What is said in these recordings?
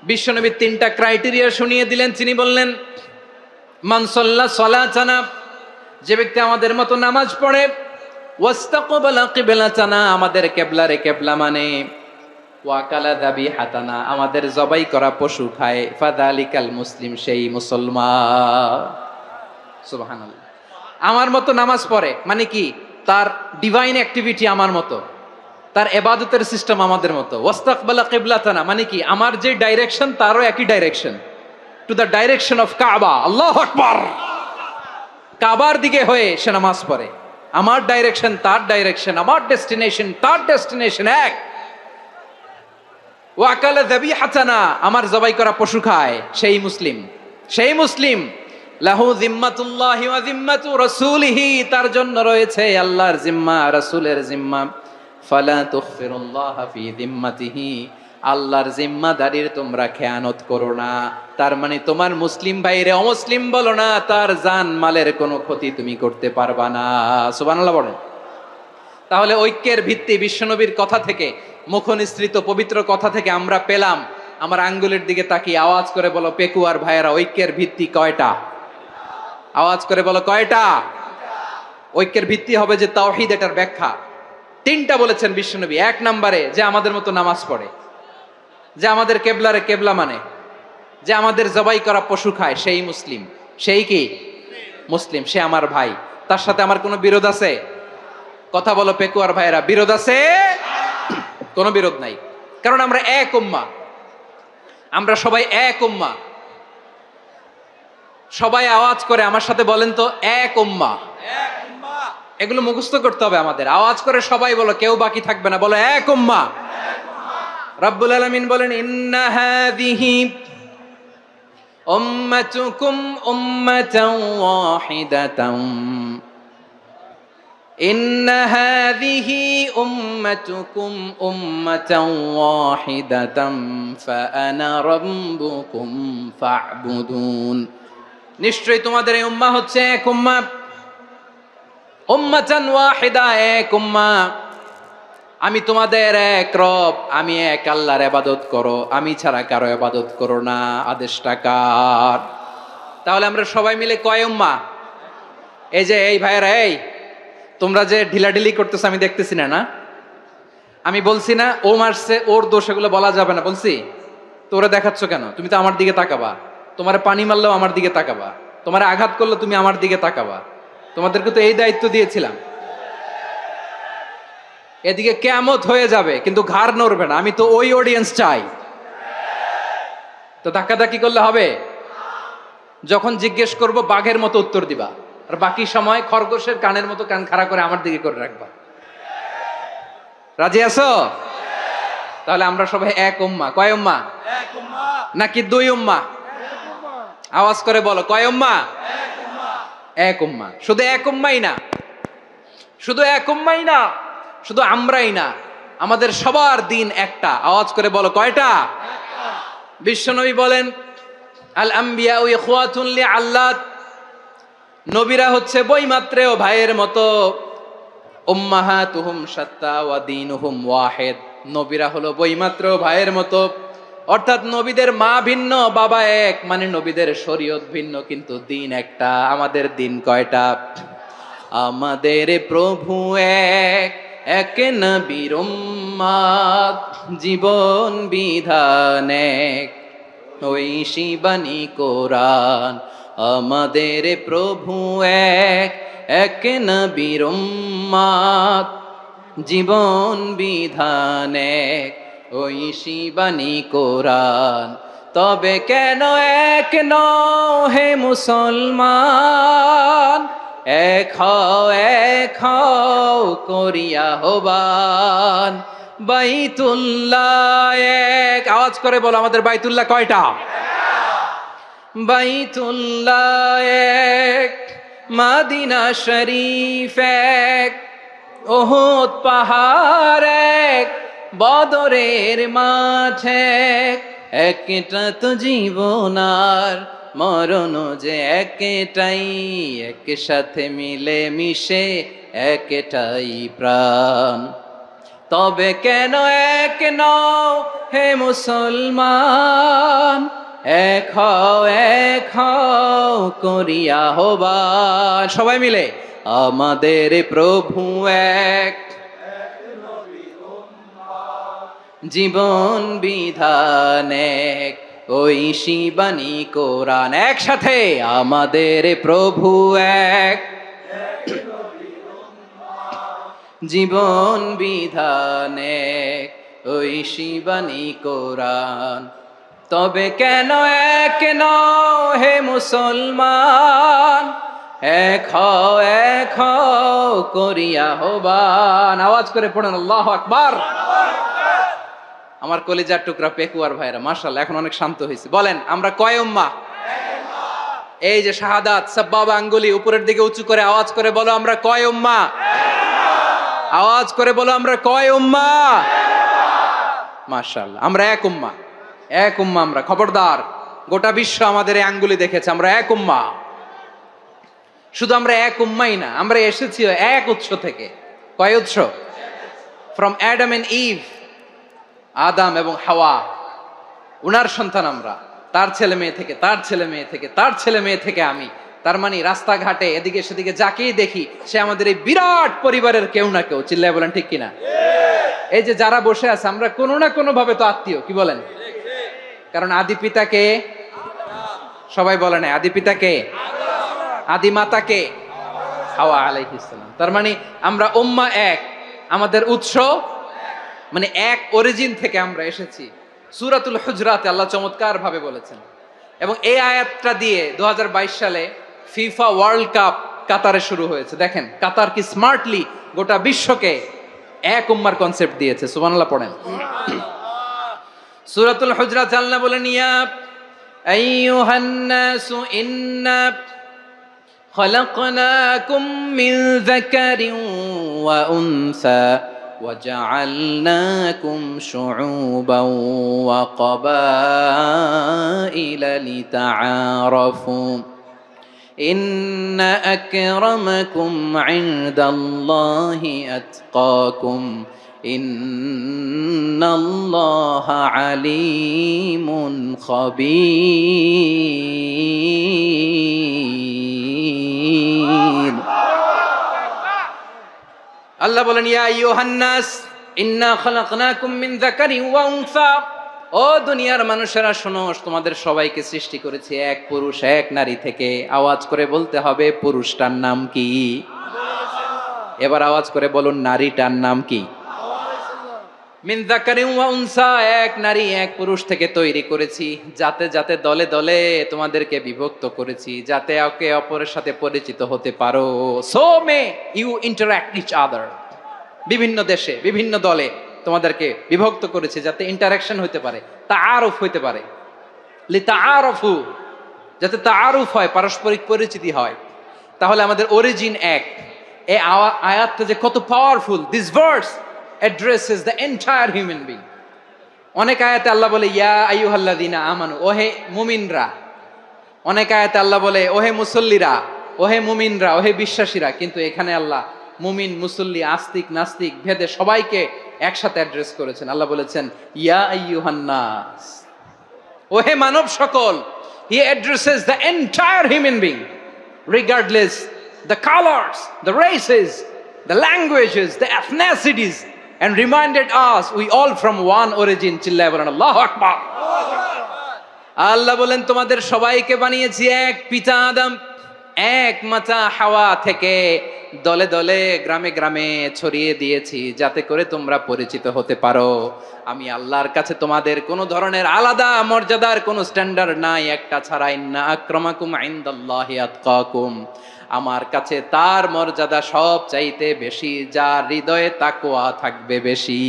বিশ্বনবী তিনটা ক্রাইটেরিয়া শুনিয়ে দিলেন। তিনি বললেন, মান সাল্লা সালাতানা, যে ব্যক্তি আমাদের মতো নামাজ পড়ে, ওয়াস্তাকবালা কিবলাতানা, আমাদের কিবলারে কিবলা মানে, ওয়াকালা যাবিহাতানা, আমাদের জবাই করা পশু খায়, ফাযালিকাল মুসলিম, সেই মুসলমান। সুবহানাল্লাহ। আমার মতো নামাজ পড়ে মানে কি? তার ডিভাইন অ্যাক্টিভিটি আমার মতো, তার ইবাদতের সিস্টেম আমাদের মতো। ওয়াস্তাকবালা কিবলাতানা মানে কি? আমার যে ডাইরেকশন তারও একই direction, to the direction of কাবা। আল্লাহু আকবার। কাবার দিকে হয়ে সে নামাজ পড়ে। আমার ডাইরেকশন তার ডাইরেকশন, আমার ডেস্টিনেশন তার ডেস্টিনেশন এক। ওয়াকালা যাবিহাতানা, আমার জবাই করা পশু খায়, সেই মুসলিম, সেই মুসলিম। লাহু জিম্মাতুল্লাহি ওয়া জিম্মাতু রাসূলিহি, তার জন্য রয়েছে আল্লাহর জিম্মা, রাসূলের জিম্মা। ফালা তুখফিরুল্লাহা ফি জিম্মাতিহি, আল্লাহর জিম্মাদারির তোমরা খেয়ানত করো না। তার মানে তোমার মুসলিম ভাইরে অমুসলিম বলো না, তার জান মালের কোনো ক্ষতি তুমি করতে পারবা না। সুবহানাল্লাহ বলেন। তাহলে ঐক্যের ভিত্তি বিশ্বনবীর কথা থেকে, মুখনিসৃত পবিত্র কথা থেকে আমরা পেলাম। আমার আঙ্গুলের দিকে তাকিয়ে আওয়াজ করে বলো পেকুয়ার ভাইয়েরা, ঐক্যের ভিত্তি কয়টা? আওয়াজ করে বলো কয়টা? ঐক্যের ভিত্তি হবে যে তাওহীদ, এটার ব্যাখ্যা তিনটা বলেছেন বিশ্বনবী। এক নম্বরে, যে আমাদের মতো নামাজ পড়ে, যে আমাদের কেবলারে কেবলা মানে, যে আমাদের জবাই করা পশু খায়, সেই মুসলিম। সেই কি? মুসলিম। সে আমার ভাই, তার সাথে আমার কোনো বিরোধ আছে? কথা বলো পেকুয়ার ভাইরা, বিরোধ আছে? কোনো বিরোধ নাই, কারণ আমরা এক উম্মাহ, আমরা সবাই এক উম্মাহ। সবাই আওয়াজ করে আমার সাথে বলেন তো, এক উম্মাহ। এগুলো মুখস্থ করতে হবে আমাদের। আওয়াজ করে সবাই বলো, কেউ বাকি থাকবে না, বলো এক উম্মাহ। রব্বুল আলামিন বলেন, ইন্না হাযিহি উম্মাতুকুম উম্মাতান ওয়াহিদাতান, ইন্না হাযিহি উম্মাতুকুম উম্মাতান ওয়াহিদাতান ফাআনা রাব্বুকুম ফা'বুদুন, নিশ্চয়ই তোমাদের এই উম্মাহ হচ্ছে এক উম্মাহ। উম্মাতান ওয়াহিদা, এক উম্মাহ। আমি তোমাদের এক রব, আমি এক আল্লাহর ইবাদত করো, আমি ছাড়া কারো ইবাদত করো না। আদেশটা কার? তাহলে আমরা সবাই মিলে কয় উম্মাহ? এই যে এই ভাইয়েরা, এই তোমরা যে ঢিলাঢিলি করতেছো আমি দেখতেছি না, না? আমি বলছি না ও মারছে, ওর দোষ, এগুলো বলা যাবে না বলছি? তোরা দেখাচ্ছ কেন? তুমি তো আমার দিকে তাকাবা। তোমার পানি মারলেও আমার দিকে তাকাবা, তোমার আঘাত করলে তুমি আমার দিকে তাকাবা। তোমাদেরকে তো এই দায়িত্ব দিয়েছিলাম। এদিকে কিয়ামত হয়ে যাবে কিন্তু ঘাড় নড়বে না, আমি তো ওই অডিয়েন্স চাই। তো ধাক্কাধাক্কি করলে হবে? যখন জিজ্ঞেস করব বাঘের মতো উত্তর দিবা, আর বাকি সময় খরগোশের কানের মতো কান খাড়া করে আমার দিকে করে রাখবা। রাজি আছো? তাহলে আমরা সবাই এক উম্মাহ। কয় উম্মাহ? নাকি দুই উম্মাহ? আওয়াজ করে বলো, কয় উম্মাহ? এক উম্মাহ। শুধু এক উম্মাহই না, শুধু এক উম্মাহই না, শুধু আমরাই না, আমাদের সবার দিন একটা। আওয়াজ করে বলো কয়টা? বিশ্বনবী বলেন, আল আম্বিয়া ইখওয়াতুন লিআল্লাত, নবীরা হচ্ছে বৈমাত্রেয় ভাইয়ের মতো। উম্মাহাতুহুম শাত্তা ওয়া দীনুহুম ওয়াহিদ, নবীরা হলো বৈমাত্রেয় ভাইয়ের মতো। অর্থাৎ নবীদের মা ভিন্ন, বাবা এক, মানে নবীদের শরীয়ত ভিন্ন কিন্তু দিন একটা। আমাদের দিন কয়টা? আমাদের প্রভু এক, এক নবীর উম্মাত, জীবন বিধান এক, ওই শিবানী কোরআন। আমাদের প্রভু এক, এক নবীর উম্মাত, জীবন বিধান এক, ওই শিবানী কোরআন। তবে কেন এক নও হে মুসলমান, এক হও করিয়া হবান। বাইতুল্লাহ এক, আওয়াজ করে বলো আমাদের বাইতুল্লাহ কয়টা? বাইতুল্লাহ এক, মদিনা শরীফ এক, উহুদ পাহাড় এক, বদরের মাঠ এক। একটা তো জীবন আর মরণ যে একটাই, একসাথে মিলে মিশে একটাই প্রাণ। তবে কেন এক নও হে মুসলমান, এক হও এক হও করিয়া আহ্বান, সবাই মিলে আমাদের প্রভু এক, জীবন বিধান এক, ওই শিবানী কোরআন। একসাথে আমাদের প্রভু এক, জীবন বিধান এক, ওই শিবানী কোরআন। তবে কেন এক নও হে মুসলমান, এক হও করিয়া আহ্বান। আওয়াজ করে পড়েন আল্লাহু আকবার। আমার কলিজার টুকরা পেকুয়ার ভাইরা মাশাআল্লাহ এখন অনেক শান্ত হয়েছে। বলেন আমরা কয় উম্মাহ? এই যে শাহাদাত সাব্বাবা আঙ্গুলি উপরের দিকে উঁচু করে আওয়াজ করে বলো আমরা কয় উম্মাহ? আওয়াজ করে বলো আমরা কয় উম্মাহ? মাশাআল্লাহ আমরা এক উম্মাহ, এক উম্মাহ আমরা। খবরদার, গোটা বিশ্ব আমাদের এই আঙ্গুলি দেখেছে, আমরা এক উম্মাহ। শুধু আমরা এক উম্মাই না, আমরা এসেছি এক উৎস থেকে। কয় উৎস? ফ্রম অ্যাডাম এন্ড ইভ, আদম এবং হাওয়া, উনার সন্তান আমরা। তার ছেলে মেয়ে থেকে, তার ছেলে মেয়ে থেকে, তার ছেলে মেয়ে থেকে আমি। তার মানে রাস্তাঘাটে এদিকে সেদিকে যাকেই দেখি সে আমাদের এই বিরাট পরিবারের কেউ না কেউ। চিল্লায় বলেন ঠিক কিনা? এই যে যারা বসে আছে আমরা কোনো না কোনো ভাবে তো আত্মীয়, কি বলেন? কারণ আদি পিতাকে সবাই বলে না, আদি পিতাকে, আদি মাতাকে হাওয়া আলাইহিস সালাম। তার মানে আমরা উম্মাহ এক, আমাদের উৎস মানে এক অরিজিন থেকে আমরা এসেছি। সূরাতুল হুজরাতে আল্লাহ চমৎকার ভাবে বলেছেন। এবং এই আয়াতটা দিয়ে 2022 সালে ফিফা ওয়ার্ল্ড কাপ কাতারে শুরু হয়েছে। দেখেন কাতার কি স্মার্টলি গোটা বিশ্বকে এক উম্মার কনসেপ্ট দিয়েছে। সুবহানাল্লাহ পড়েন। সূরাতুল হুজরাত আল্লাহ বলেন ইয়া আইয়ুহান নাসু ইন্না খলাকনাকুম মিন যাকারিন ওয়া উনসা وجعلناكم شعوبا وقبائل لتعارفوا إن أكرمكم عند الله أتقاكم إن الله عليم خبير। আল্লাহ বলেন ইয়া আইয়ুহান নাস ইন্না খালাকনাকুম মিন যাকারিন ওয়া উনসা, ও দুনিয়ার মানুষেরা শোনো, তোমাদের সবাইকে সৃষ্টি করেছি এক পুরুষ এক নারী থেকে। আওয়াজ করে বলতে হবে পুরুষটার নাম কি? এবার আওয়াজ করে বলুন নারীটার নাম কি? মিন যাকারিন ওয়া উনসা, এক নারী এক পুরুষ থেকে তৈরি করেছি। যাতে যাতে দলে দলে তোমাদেরকে বিভক্ত করেছি, যাতে একে অপরের সাথে পরিচিত হতে পারো। So may you interact each other. বিভিন্ন দেশে বিভিন্ন দলে তোমাদেরকে বিভক্ত করেছি যাতে ইন্টারাকশন হতে পারে, তাআরুফ হতে পারে। লিতাআরফু, যাতে তাআরুফ হয়, পারস্পরিক পরিচিতি হয়। তাহলে আমাদের অরিজিন এক। এই আয়াতটা যে কত powerful! This verse addresses the entire human being. অনেক আয়াতে আল্লাহ বলে ইয়া আইয়ুহাল্লাযীনা আমানু, ওহে মুমিনরা। অনেক আয়াতে আল্লাহ বলে ওহে মুসল্লিরা, ওহে মুমিনরা, ওহে বিশ্বাসীরা। কিন্তু এখানে আল্লাহ মুমিন মুসল্লি আস্তিক নাস্তিক ভেদে সবাইকে একসাথে অ্যাড্রেস করেছেন। আল্লাহ বলেছেন ইয়া আইয়ুহান নাস, ওহে মানব সকল। He addresses the entire human being regardless the colors, the races, the languages, the ethnicities, and reminded us we all from one origin. চিল্লায় বলেন আল্লাহু আকবার। আল্লাহ বলেন তোমাদের সবাইকে বানিয়েছি এক পিতা আদম, এক মাতা হাওয়া থেকে। দলে দলে গ্রামে গ্রামে ছড়িয়ে দিয়েছি যাতে করে তোমরা পরিচিত হতে পারো। আমি আল্লাহর কাছে তোমাদের কোনো ধরনের আলাদা মর্যাদার কোনো স্ট্যান্ডার্ড নাই, একটা ছাড়া। ইন্না আক্রামাকুম ইনদাল্লাহি আতকাকুম, আমার কাছে তার মর্যাদা সব চাইতে বেশি যার হৃদয়ে তাকওয়া থাকবে বেশি।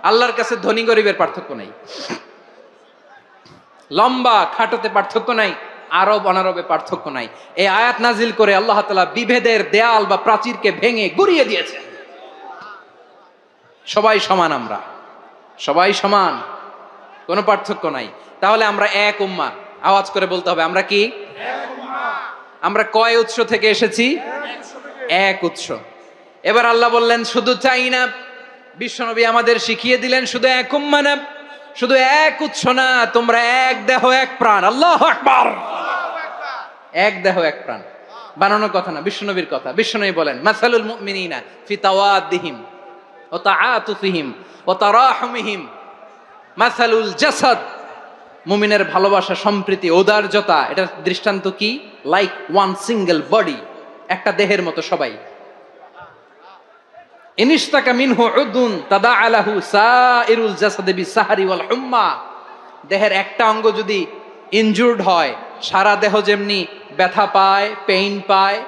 আল্লাহর কাছে ধনী গরিবের পার্থক্য নাই, লম্বা খাটোতে পার্থক্য নাই, আরব অনারবে পার্থক্য নাই। এই আয়াত নাজিল করে আল্লাহ তাআলা বিভেদের দেয়াল বা প্রাচীরকে ভেঙে গুড়িয়ে দিয়েছেন। সবাই সমান, আমরা সবাই সমান, কোনো পার্থক্য নাই। তাহলে আমরা এক উম্মাহ। আওয়াজ করে বলতে হবে আমরা কি? আমরা কয় উৎস থেকে এসেছি? এক উৎস। এবার আল্লাহ বললেন শুধু চাই না, বিশ্বনবী আমাদের শিখিয়ে দিলেন শুধু এক উম্মাহ না, শুধু এক উৎস না, তোমরা এক দেহ এক প্রাণ। আল্লাহু আকবার। এক দেহ এক প্রাণ বানানোর কথা না, বিশ্বনবীর কথা। বিশ্বনবী বলেন মাসালুল মুমিনিনা ফি তাওয়াদ্দিহিম ওয়া তাআতুফিহিম ওয়া তারাহুমিহিম মাসালুল জাসাদ। মুমিনের ভালোবাসা, সম্প্রীতি, ঔদার্যতা, এটার দৃষ্টান্ত কি? লাইক ওয়ান সিঙ্গেল বডি, একটা দেহের মতো সবাই। ইনিশতাকা মিনহু উদুন তাদাআ লাহু সাইরুল জাসাদি বিসাহরি ওয়াল হুম্মা। দেহের একটা অঙ্গ যদি ইনজুরড হয়, সারা দেহ যেমনি ব্যথা পায়, পেইন পায়,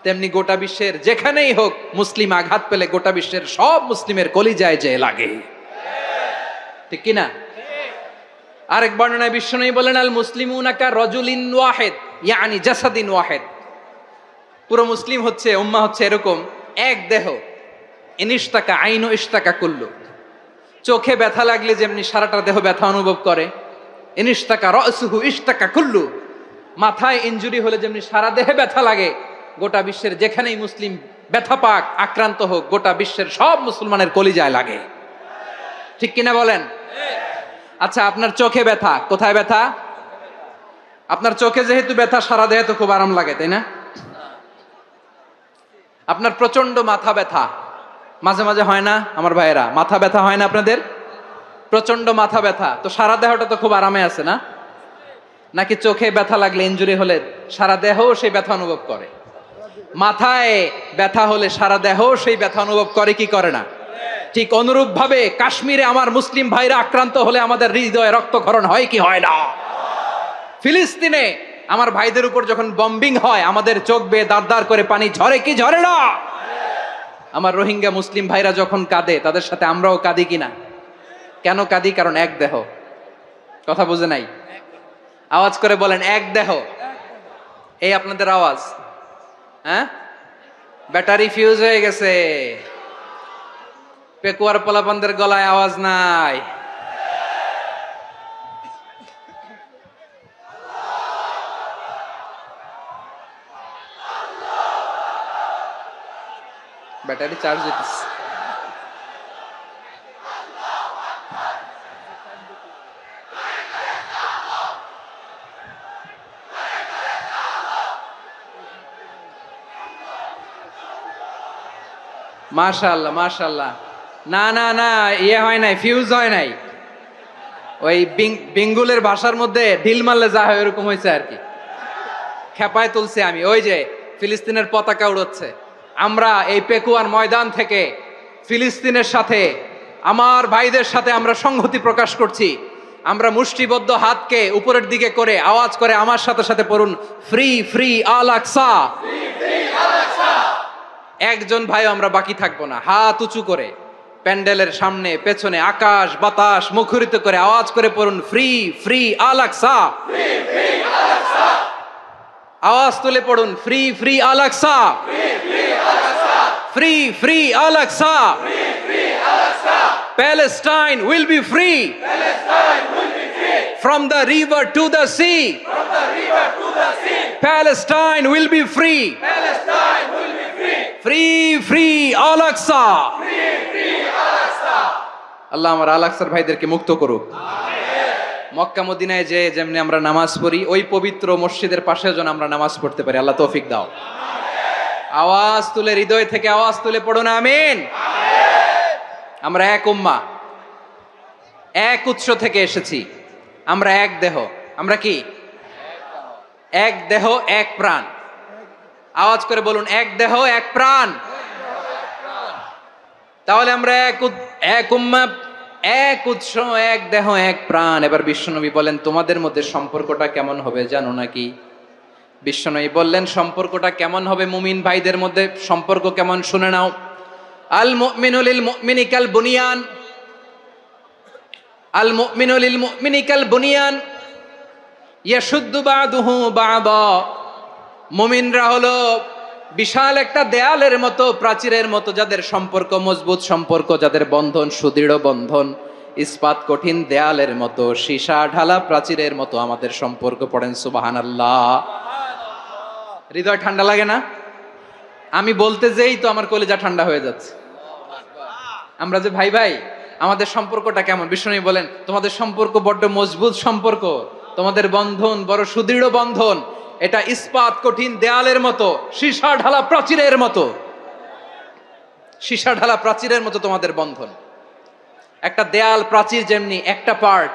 তেমনি গোটা বিশ্বের যেখানেই হোক মুসলিম আঘাত পেলে গোটা বিশ্বের সব মুসলিমের কলিজায় যে লাগে, ঠিক কিনা? আরেক বর্ণনায় বিশ্বনবী বলেন আল মুসলিমুনা কা রাজুলিন ওয়াহিদ ইয়ানি জাসাদিন ওয়াহিদ। পুরো মুসলিম হচ্ছে, উম্মাহ হচ্ছে এরকম এক দেহ। ইনিশতাকা আইনু ইশতাকা কুল্লু। চোখে ব্যথা লাগলে যেমনি সারাটা দেহ ব্যথা অনুভব করে, ইনিশতাকা রাসুহু ইশতাকা কুল্লু। মাথায় ইনজুরি হলে যেমনি সারা দেহে ব্যথা লাগে, গোটা বিশ্বের যেখানেই মুসলিম ব্যথা পাক, আক্রান্ত হোক, গোটা বিশ্বের সব মুসলমানের কলিজায় লাগে, ঠিক কিনা বলেন? আচ্ছা, আপনার চোখে ব্যথা, কোথায় ব্যথা? আপনার চোখে যেহেতু ব্যথা, সারা দেহে তো খুব আরাম লাগে, তাই না? আপনার প্রচন্ড মাথা ব্যথা মাঝে মাঝে হয় না আমার ভাইয়েরা? মাথা ব্যথা হয় না আপনাদের? প্রচন্ড মাথা ব্যথা, তো সারা দেহটা তো খুব আরামে আছে না? নাকি চোখে ব্যথা লাগলে, ইনজুরি হলে সারা দেহ সেই ব্যথা অনুভব করে? মাথায় ব্যথা হলে সারা দেহ সেই ব্যথা অনুভব করে কি করে না? ঠিক অনুরূপ ভাবে কাশ্মীরে আমার মুসলিম ভাইরা আক্রান্ত হলে আমাদের হৃদয়ে রক্তক্ষরণ হয় কি হয় না? ফিলিস্তিনে আমার ভাইদের উপর যখন বম্বিং হয়, আমাদের চোখ বেয়ে দাঁড় দাঁড় করে পানি ঝরে কি ঝরে না? আমার রোহিঙ্গা মুসলিম ভাইরা যখন কাঁদে, তাদের সাথে আমরাও কাঁদি কিনা? কেন কাঁদি? কারণ এক দেহ। কথা বুঝে নাই? আওয়াজ করে বলেন এক দেহ। এই আপনাদের আওয়াজ, হ্যাঁ? ব্যাটারি ফিউজ হয়ে গেছে, পেকুয়ার পোলাপানদের গলায় আওয়াজ নাই। ব্যাটারি চার্জ হইতেছে। মাশাআল্লাহ মাশাআল্লাহ। না না না, ইয়ে হয় নাই, ফিউজ হয় নাই। ওই বেঙ্গুলের ভাষার মধ্যে ঢিল মারলে যা হয় এরকম হয়েছে আর কি। খেপায় তুলছে আমি। ওই যে ফিলিস্তিনের পতাকা উড়ছে, আমরা এই পেকুয়ার ময়দান থেকে ফিলিস্তিনের সাথে, আমার ভাইদের সাথে আমরা সংহতি প্রকাশ করছি। আমরা মুষ্টিবদ্ধ হাতকে উপরের দিকে করে আওয়াজ করে আমার সাথে সাথে পড়ুন, ফ্রি ফ্রি আল আকসা। একজন ভাই আমরা বাকি থাকবো না। হাত উঁচু করে প্যান্ডেলের সামনে পেছনে আকাশ বাতাস মুখরিত করে আওয়াজ করে পড়ুন, ফ্রি ফ্রি আল আকসা। আওয়াজ তুলে পড়ুন, free free Al Aqsa, free free Al Aqsa. Palestine will be free from the river to the sea. Palestine will be free. Free free Al Aqsa. আল্লাহ আমার আল আকসার ভাইদেরকে মুক্ত করুক। মক্কা মদিনায় যে যেমনি আমরা নামাজ পড়ি, ওই পবিত্র মসজিদের পাশে যেন আমরা নামাজ পড়তে পারি। আল্লাহ তৌফিক দাও। আওয়াজ তুলে, হৃদয় থেকে আওয়াজ তুলে পড়ুন আমিন। আমরা এক উম্মাহ, এক উৎস থেকে এসেছি, আমরা এক দেহ। আমরা কি? এক দেহ এক প্রাণ। আওয়াজ করে বলুন, এক দেহ এক প্রাণ। তাহলে আমরা এক উম্মাহ, এক উৎস, এক দেহ এক প্রাণ। এবার বিশ্বনবী বলেন, তোমাদের মধ্যে সম্পর্কটা কেমন হবে জানো নাকি? বিশ্বনবী বললেন, সম্পর্কটা কেমন হবে মুমিন ভাইদের মধ্যে? সম্পর্ক কেমন শুনে নাও। আল মুমিনু লিল মুমিনি কাল বুনিয়ান, আল মুমিনু লিল মুমিনি কাল বুনিয়ান ইয়াশুদ্দু বাদুহু বাদা। মুমিনরা হলো বিশাল একটা দেয়ালের মতো, প্রাচীরের মতো, যাদের সম্পর্ক মজবুত সম্পর্ক, যাদের বন্ধন সুদৃঢ় বন্ধন, ইস্পাত কঠিন দেয়ালের মতো, সীসা ঢালা প্রাচীরের মতো আমাদের সম্পর্ক। পড়েন সুবহানাল্লাহ। হৃদয় ঠান্ডা লাগে না? আমি বলতে যেই তো আমার কলিজা ঠান্ডা হয়ে যাচ্ছে। আমরা যে ভাই ভাই, আমাদের সম্পর্কটা কেমন? বিষ্ণু বলেন তোমাদের সম্পর্ক বড্ড মজবুত সম্পর্ক, তোমাদের বন্ধন বড় সুদৃঢ় বন্ধন, এটা ইস্পাত কঠিন দেয়ালের মতো, সীসা ঢালা প্রাচীরের মতো, সীসা ঢালা প্রাচীরের মতো তোমাদের বন্ধন। একটা দেয়াল প্রাচীর যেমনি একটা part,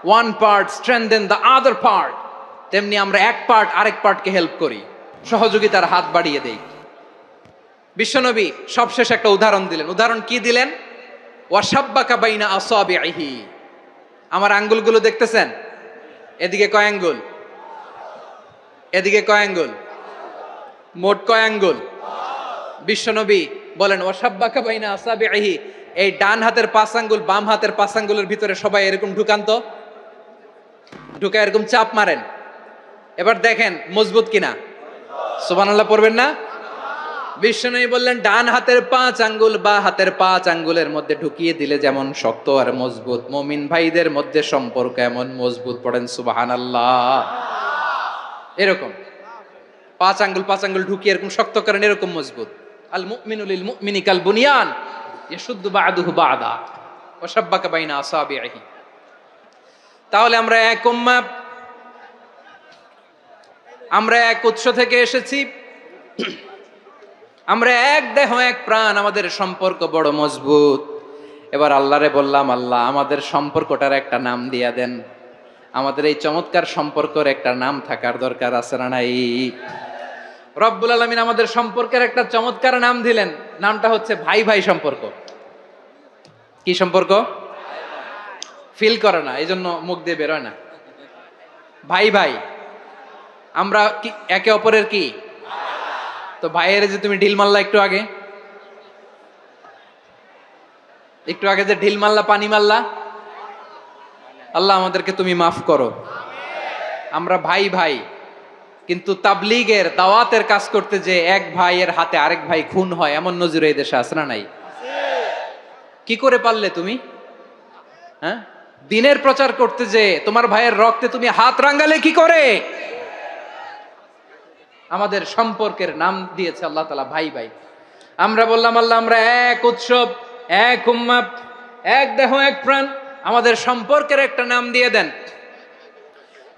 one part strengthen the other part, তেমনি আমরা এক পার্ট আরেক পার্টকে হেল্প করি, সহযোগিতার হাত বাড়িয়ে দেই। বিশ্বনবী সবশেষ একটা উদাহরণ দিলেন। উদাহরণ কি দিলেন? ওয়াসাব্বাকা বাইনা আসাবিহি, আমার আঙ্গুলগুলো দেখতেছেন? এদিকে কয় আঙ্গুল, এদিকে কয় আঙ্গুল, মোট কয় আঙ্গুল? বিশ্বনবী বলেন ওয়াসাব্বাকা বাইনা আসাবিহি, এই ডান হাতের 5 আঙ্গুল বাম হাতের 5 আঙ্গুলের ভিতরে সবাই এরকম ঢুকান তো, ঢুকা এরকম চাপ মারেন, এবার দেখেন মজবুত কিনা। সুবহানাল্লাহ পড়বেন না? বিশ্বনবী বললেন ডান হাতের 5 আঙ্গুল বা হাতের 5 আঙ্গুলের মধ্যে ঢুকিয়ে দিলে যেমন শক্ত আর মজবুত, মুমিন ভাইদের মধ্যে সম্পর্ক এমন মজবুত। পড়েন সুবহানাল্লাহ। এরকম 5 আঙ্গুল ঢুকিয়ে এরকম শক্ত করেন, এরকম মজবুত। আল মুমিনু লিল মুমিনি কাল বুনিয়ান ইয়াশুদ্দু বা'দুহু বা'দা ওয়া শাব্বাকা বাইনা আসাবিহি। তাহলে আমরা এক উম্মাহ, আমরা এক উৎস থেকে এসেছি, আমরা এক দেহ এক প্রাণ, আমাদের সম্পর্ক বড় মজবুত। এবার আল্লাহরে বললাম, আল্লাহ আমাদের সম্পর্কটার একটা নাম দিয়া দেন, আমাদের এই চমৎকার সম্পর্কের একটা নাম থাকার দরকার আছে না নাই? রব্বুল আলামিন আমাদের সম্পর্কের একটা চমৎকার নাম দিলেন, নামটা হচ্ছে ভাই ভাই সম্পর্ক। কি সম্পর্ক? ফিল করে না, এই জন্য মুখ দিয়ে বেরোয় না। ভাই ভাই, আমরা কি একে অপরের কি? তো ভাইয়ের যে তুমি ঢিল মারলা একটু আগে, একটু আগে যে ঢিল মারলা, পানি মারলা, আল্লাহ আমাদেরকে তুমি মাফ করো। আমরা ভাই ভাই, কিন্তু তাবলীগের দাওয়াতের কাজ করতে যে এক ভাইয়ের হাতে আরেক ভাই খুন হয়, এমন নজির এই দেশে আছে না নাই? কি করে পারলে তুমি? হ্যাঁ, দিনের প্রচার করতে যে তোমার ভাইয়ের রক্তে তুমি হাত রাঙ্গালে কি করে? আমাদের সম্পর্কের নাম দিয়েছে আল্লাহ তাআলা ভাই ভাই। আমরা বললাম আল্লাহ আমরা এক উৎসব, এক উম্মাহ, এক দেহ এক প্রাণ, আমাদের সম্পর্কের একটা নাম দিয়ে দেন।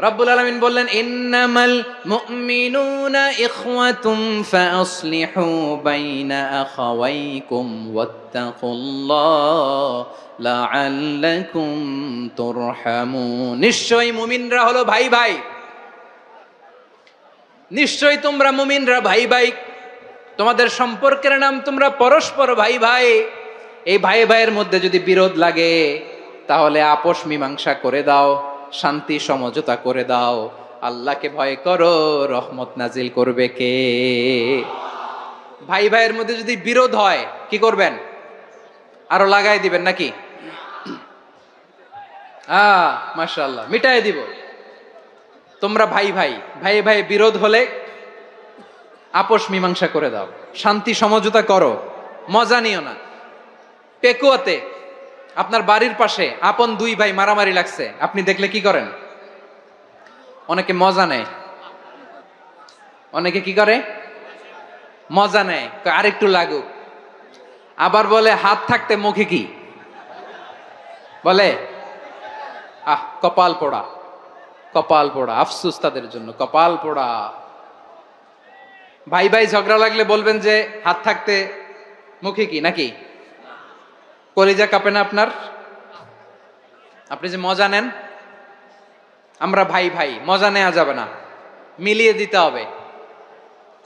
রব্বুল আলামিন বললেন ইন্নামাল মুমিনুনা ইখওয়াতুম ফাসলিহু বাইনা আখাওয়াইকুম ওয়াত্তাকুল্লাহ লাআল্লাকুম তুরহামুন। নিশ্চয়ই মুমিনরা হলো ভাই ভাই, নিশ্চয়ই তোমরা মুমিনরা ভাই ভাই, তোমাদের সম্পর্কের নাম তোমরা পরস্পর ভাই ভাই। এই ভাই ভাইয়ের মধ্যে যদি বিরোধ লাগে তাহলে আপোষ মীমাংসা করে দাও, শান্তি সমঝোতা করে দাও। আল্লাহকে ভয় করো, রহমত নাজিল করবে কে? ভাই ভাইয়ের মধ্যে যদি বিরোধ হয় কি করবেন? আরো লাগাই দিবেন নাকি? মাশাআল্লাহ, মিটাই দিব। তোমরা ভাই ভাই, ভাই ভাই বিরোধ হলে আপোষ মীমাংসা করে দাও, শান্তি সমঝোতা করো, মজা নিও না। পেকুয়াতে আপনার বাড়ির পাশে আপন 2 ভাই মারামারি লাগছে, আপনি দেখলে কি করেন? অনেকে মজা নেয়, অনেকে কি করে? মজা নেয়, আরেকটু লাগুক। আবার বলে হাত থাকতে মুখে কি বলে? কপাল পোড়া, কপাল পোড়া, আফসোস তাদের জন্য, কপাল পোড়া। ভাই ভাই ঝগড়া লাগলে বলবেন যে হাত থাকতে মুখে কি, নাকি? কলিজা কাঁপে না আপনার? আপনি যে মজা নেন। আমরা ভাই ভাই, মজা নেওয়া যাবে না, মিলিয়ে দিতে হবে।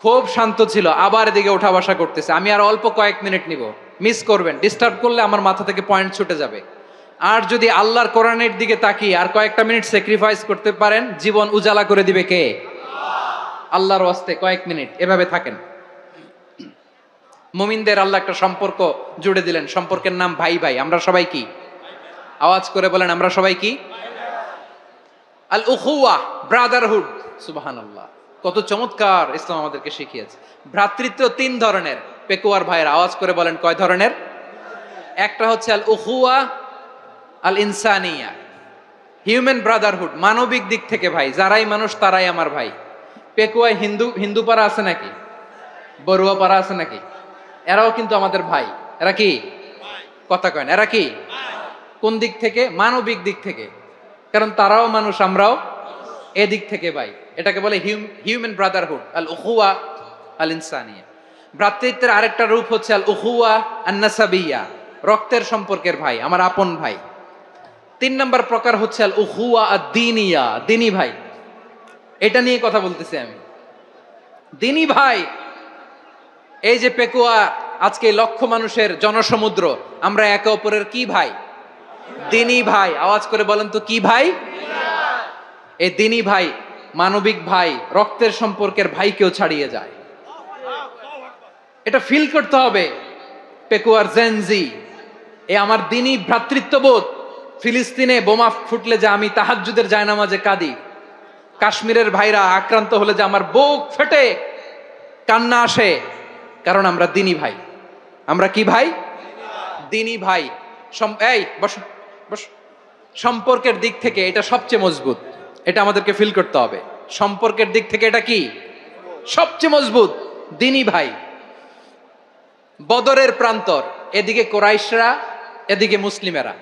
খুব শান্ত ছিল, আবার এদিকে ওঠা বসা করতেছে, আমি আর অল্প কয়েক মিনিট নিব, মিস করবেন। ডিস্টার্ব করলে আমার মাথা থেকে পয়েন্ট ছুটে যাবে। আর যদি আল্লাহর কোরআনের দিকে তাকিয়ে আর কয়েকটা মিনিট স্যাক্রিফাইস করতে পারেন, জীবন উজালা করে দিবে কে? আল্লাহর ওয়াস্তে কয়েক মিনিট এভাবে থাকেন। মুমিনদের আল্লাহ একটা সম্পর্ক জুড়ে দিলেন, সম্পর্কের নাম ভাই ভাই। আমরা সবাই কি? আওয়াজ করে বলেন, আমরা সবাই কি? আল উখুয়া, ব্রাদারহুড। সুবহানাল্লাহ, কত চমৎকার ইসলাম আমাদেরকে শিখিয়েছে। ভ্রাতৃত্ব 3 ধরনের। পেকুয়ার ভাইয়ের আওয়াজ করে বলেন কয় ধরনের? একটা হচ্ছে আল উখুয়া আল ইনসানিয়া, হিউম্যান ব্রাদারহুড, মানবিক দিক থেকে ভাই, যারাই মানুষ তারাই আমার ভাই। পেকুয়ায় হিন্দু পাড়া আছে নাকি? বড়ুয়া পাড়া আছে নাকি? এরাও কিন্তু আমাদের ভাই। এরা কি কথা কয় না? এরা কি? কোন দিক থেকে? মানবিক দিক থেকে, কারণ তারাও মানুষ, আমরাও এদিক থেকে ভাই। এটাকে বলে হিউম্যান ব্রাদারহুড, আল উখুয়া আল ইনসানিয়া। ভ্রাতৃত্বের আরেকটা রূপ হচ্ছে আল উখুয়া আন নাসাবিয়া, রক্তের সম্পর্কের ভাই, আমার আপন ভাই। 3 নম্বর প্রকার হচ্ছে আল উখুয়া আদ-দীনিয়া, দিনী ভাই। এটা নিয়ে কথা বলতেছি আমি। দিনী ভাই, এই যে পেকুয়া, আজকে লক্ষ মানুষের জনসমুদ্র, আমরা একে অপরের কি ভাই? দিনী ভাই। আওয়াজ করে বলেন তো, কি ভাই? এই দিনী ভাই, মানবিক ভাই, রক্তের সম্পর্কের ভাইকেও ছাড়িয়ে যায়। এটা ফিল করতে হবে। পেকুয়ার জেনজি, এ আমার দিনী ভ্রাতৃত্ববোধ। ফিলিস্তিনে বোমা ফুটলে যে আমি তাহাজ্জুদের জায়নামাজে কাঁদি, কাশ্মীরের ভাইরা আক্রান্ত হলে যে আমার বুক ফেটে কান্না আসে, কারণ আমরা দিনী ভাই। আমরা কি ভাই? দিনী ভাই। এই বসো বসো। সম্পর্কের দিক থেকে এটা সবচেয়ে মজবুত, এটা আমাদেরকে ফিল করতে হবে। সম্পর্কের দিক থেকে এটা কি? সবচেয়ে মজবুত, দিনী ভাই। বদরের প্রান্তর, এদিকে কোরাইশরা, এদিকে মুসলিমেরা।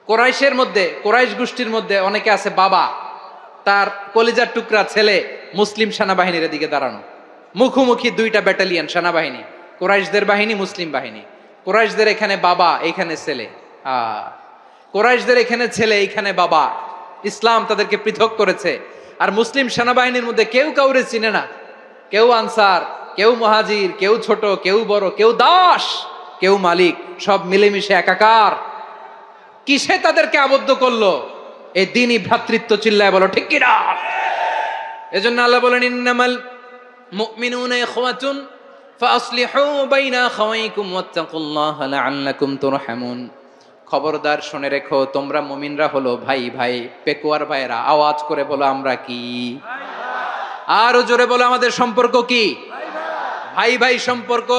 কোরাইশের মধ্যে, কোরাইশ গোষ্ঠীর মধ্যে অনেকে আছে বাবা, তার কলিজার টুকরা ছেলে মুসলিম সেনাবাহিনীর এদিকে দাঁড়ানো, মুখোমুখি দুইটা ব্যাটালিয়ন সেনাবাহিনী, কোরাইশদের বাহিনী, মুসলিম বাহিনী। কোরাইশদের এখানে বাবা, এইখানে ছেলে। কোরাইশদের এখানে ছেলে, এইখানে বাবা। ইসলাম তাদেরকে পৃথক করেছে। আর মুসলিম সেনাবাহিনীর মধ্যে কেউ কাউরে চিনে না, কেউ আনসার, কেউ মুহাজির, কেউ ছোট, কেউ বড়, কেউ দাস, কেউ মালিক, সব মিলেমিশে একাকার। কিসে তাদেরকে আবদ্ধ করলো? এই দ্বীনি ভ্রাতৃত্ব। চিল্লায় বলো ঠিক কিনা? এজন্য আল্লাহ বলেন, ইন্নামাল মুমিনুনা ইখওয়াতুন ফাসলিহু বাইনা আখাওয়াইকুম ওয়াত্তাকুল্লাহা লাআল্লাকুম তুরহামুন। খবরদার শুনে রেখো, তোমরা মুমিনরা হলো ভাই ভাই। পেকুয়ার ভাইরা, আওয়াজ করে বলো আমরা কি? আরো জোরে বলো, আমাদের সম্পর্ক কি? ভাই ভাই সম্পর্ক।